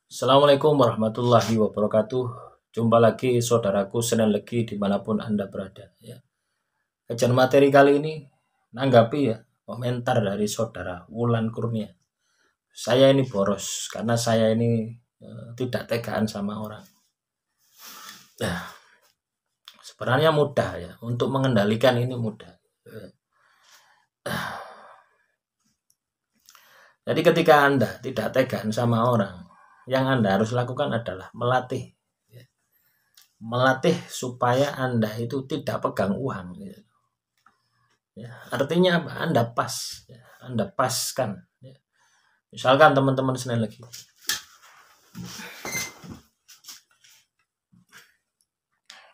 Assalamualaikum warahmatullahi wabarakatuh. Jumpa lagi saudaraku Senin Legi dimanapun Anda berada ya. Kajian materi kali ini nanggapi ya komentar dari saudara Wulan Kurnia. Saya ini boros karena saya ini tidak tegaan sama orang. Nah, sebenarnya mudah ya untuk mengendalikan ini mudah. Jadi ketika Anda tidak tegaan sama orang, yang Anda harus lakukan adalah melatih supaya Anda itu tidak pegang uang. Ya, artinya apa? Anda pas, ya, Anda paskan. Ya. Misalkan teman-teman Senin Legi,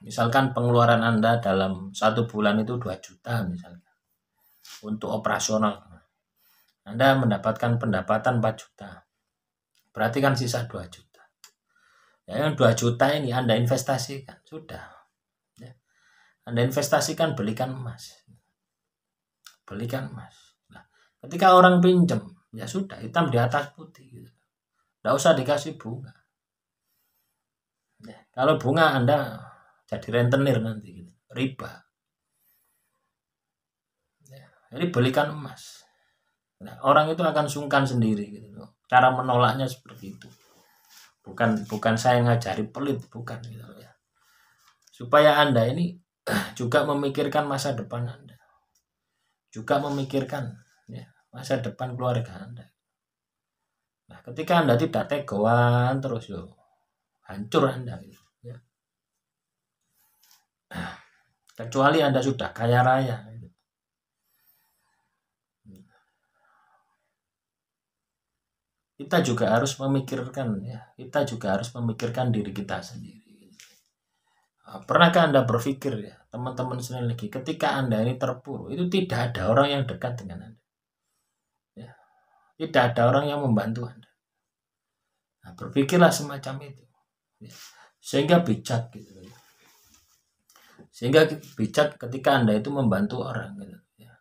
misalkan pengeluaran Anda dalam 1 bulan itu 2 juta misalnya untuk operasional, Anda mendapatkan pendapatan 4 juta, berarti kan sisa 2 juta. Ya, yang 2 juta ini Anda investasikan, sudah. Ya. Anda investasikan, belikan emas. Nah, ketika orang pinjam, ya sudah, hitam di atas putih. Gitu. Nggak usah dikasih bunga. Ya, kalau bunga Anda jadi rentenir nanti, gitu. Riba. Ya, jadi belikan emas. Nah, orang itu akan sungkan sendiri. Gitu. Cara menolaknya seperti itu. Bukan saya ngajari pelit, bukan gitu ya. Supaya Anda ini juga memikirkan masa depan Anda. Juga memikirkan ya, masa depan keluarga Anda. Nah, ketika Anda tidak tegoan terus yo, hancur Anda gitu, ya. Kecuali Anda sudah kaya raya gitu. Kita juga harus memikirkan ya, kita juga harus memikirkan diri kita sendiri. Pernahkah Anda berpikir ya, teman-teman Senin Legi, ketika Anda ini terpuruk, itu tidak ada orang yang dekat dengan Anda. Ya. Tidak ada orang yang membantu Anda. Nah, berpikirlah semacam itu. Ya. Sehingga bijak gitu. Sehingga bijak ketika Anda itu membantu orang gitu. Ya.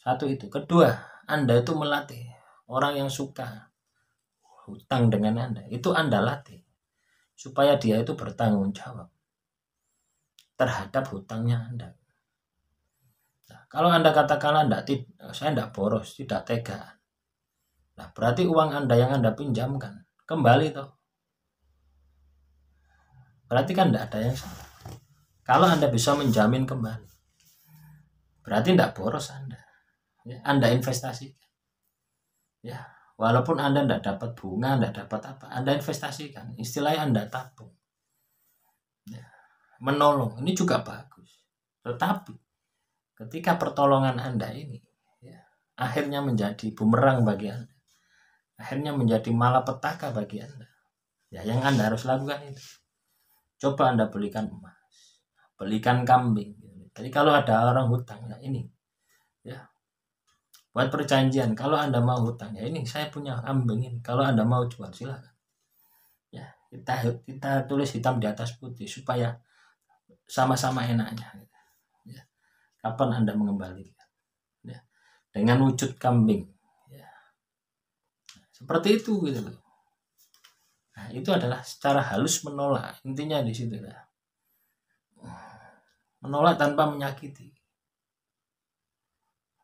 Satu itu. Kedua, Anda itu melatih orang yang suka hutang dengan Anda. Itu Anda latih. Supaya dia itu bertanggung jawab terhadap hutangnya Anda. Nah, kalau Anda katakanlah saya tidak boros, tidak tega. Nah, berarti uang Anda yang Anda pinjamkan kembali toh. Berarti kan tidak ada yang salah. Kalau Anda bisa menjamin kembali, berarti tidak boros Anda. Ya, Anda investasi. Ya, walaupun Anda tidak dapat bunga, tidak dapat apa, Anda investasikan. Istilahnya Anda tabung. Ya, menolong, ini juga bagus. Tetapi ketika pertolongan Anda ini ya, akhirnya menjadi bumerang bagi Anda, akhirnya menjadi malapetaka bagi Anda, ya yang Anda harus lakukan itu, coba Anda belikan emas, belikan kambing. Jadi kalau ada orang hutang, ya ini ya, buat perjanjian. Kalau Anda mau hutang, ya ini saya punya kambing ini, kalau Anda mau jual silakan. Ya, kita tulis hitam di atas putih supaya sama-sama enaknya. Ya. Kapan Anda mengembalikan? Ya. Dengan wujud kambing. Ya. Seperti itu gitu loh. Nah, itu adalah secara halus menolak. Intinya di situ lah. Menolak tanpa menyakiti.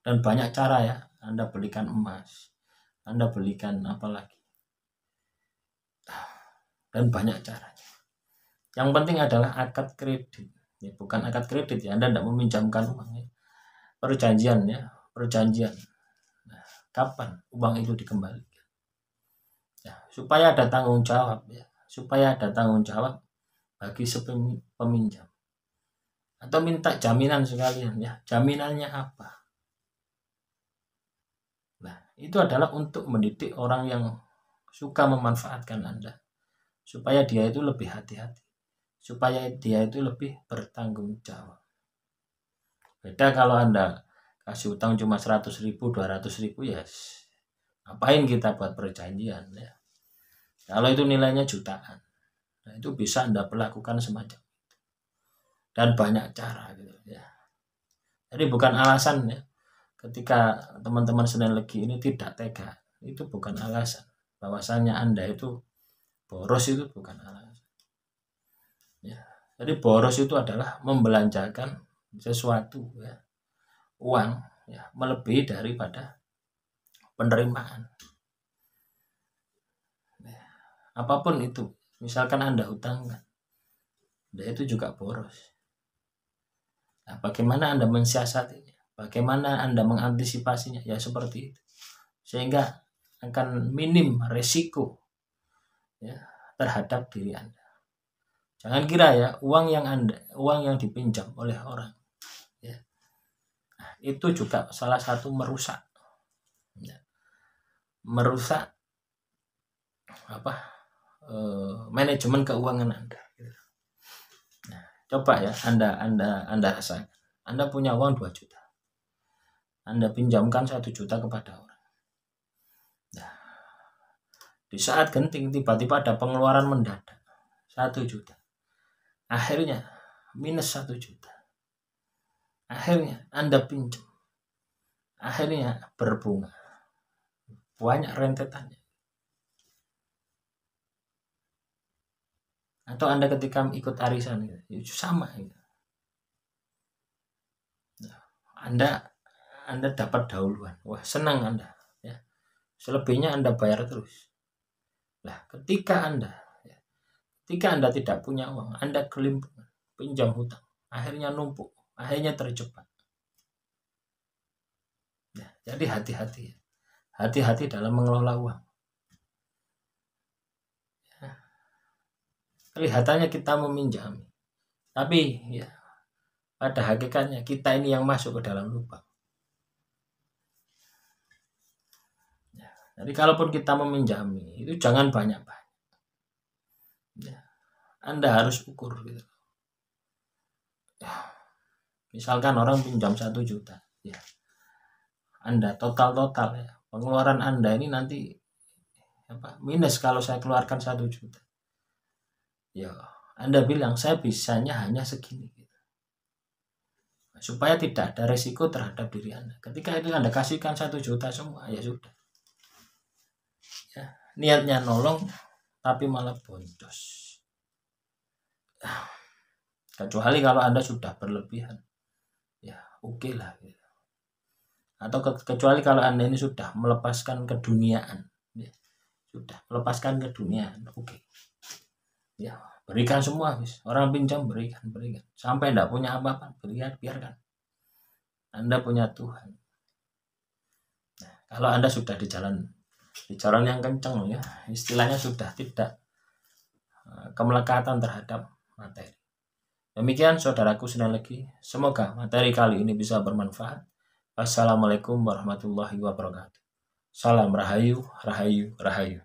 Dan banyak cara ya. Anda belikan emas. Anda belikan apa lagi. Dan banyak caranya. Yang penting adalah akad kredit. Ya, bukan akad kredit ya. Anda tidak meminjamkan uang ya. Perjanjian ya. Perjanjian. Nah, kapan uang itu dikembalikan? Ya, supaya ada tanggung jawab ya. Supaya ada tanggung jawab bagi peminjam. Atau minta jaminan sekalian ya. Jaminannya apa? Nah, itu adalah untuk mendidik orang yang suka memanfaatkan Anda. Supaya dia itu lebih hati-hati. Supaya dia itu lebih bertanggung jawab. Beda kalau Anda kasih utang cuma 100.000, 200.000 ya. Ngapain kita buat perjanjian ya. Kalau itu nilainya jutaan. Nah, itu bisa Anda perlakukan semacam itu. Dan banyak cara gitu ya. Jadi bukan alasan ya. Ketika teman-teman Senin Legi ini tidak tega, itu bukan alasan bahwasannya Anda itu boros itu bukan alasan. Ya. Jadi boros itu adalah membelanjakan sesuatu, ya, uang, ya, melebihi daripada penerimaan. Ya. Apapun itu, misalkan Anda hutang kan, itu juga boros. Nah, bagaimana Anda mensiasatinya? Bagaimana Anda mengantisipasinya? Ya seperti itu. Sehingga akan minim resiko, ya, terhadap diri Anda. Jangan kira ya uang yang dipinjam oleh orang, ya, itu juga salah satu merusak, ya, merusak manajemen keuangan Anda. Nah, coba ya Anda rasakan. Anda punya uang 2 juta. Anda pinjamkan 1 juta kepada orang. Nah, di saat genting tiba-tiba ada pengeluaran mendadak 1 juta. Akhirnya minus 1 juta. Akhirnya Anda pinjam. Akhirnya berbunga. Banyak rentetannya. Atau Anda ketika ikut arisan itu sama gitu. Nah, Anda dapat dahuluan. Wah, senang Anda, ya. Selebihnya Anda bayar terus. Nah, ketika Anda tidak punya uang, Anda kelimpungan, pinjam hutang, akhirnya numpuk, akhirnya terjebak. Nah, jadi hati-hati dalam mengelola uang. Ya. Kelihatannya kita meminjami, tapi ya pada hakikatnya kita ini yang masuk ke dalam lubang. Ya, jadi kalaupun kita meminjami itu jangan banyak-banyak. Ya, Anda harus ukur gitu. Ya, misalkan orang pinjam 1 juta, ya, Anda total ya, pengeluaran Anda ini nanti minus kalau saya keluarkan 1 juta. Ya, Anda bilang saya bisanya hanya segini gitu. Supaya tidak ada resiko terhadap diri Anda. Ketika itu Anda kasihkan 1 juta semua, ya sudah. Ya, niatnya nolong tapi malah boncos. Kecuali kalau Anda sudah berlebihan. Ya, oke lah gitu. Atau kecuali kalau Anda ini sudah melepaskan keduniaan, ya. Sudah melepaskan keduniaan, oke. Ya, berikan semua, orang pinjam berikan sampai tidak punya apa-apa, biarkan. Anda punya Tuhan. Nah, kalau Anda sudah di jalan yang kencang, ya, istilahnya sudah tidak kemelekatan terhadap materi. Demikian saudaraku sekali lagi, semoga materi kali ini bisa bermanfaat. Assalamualaikum warahmatullahi wabarakatuh. Salam rahayu, rahayu, rahayu.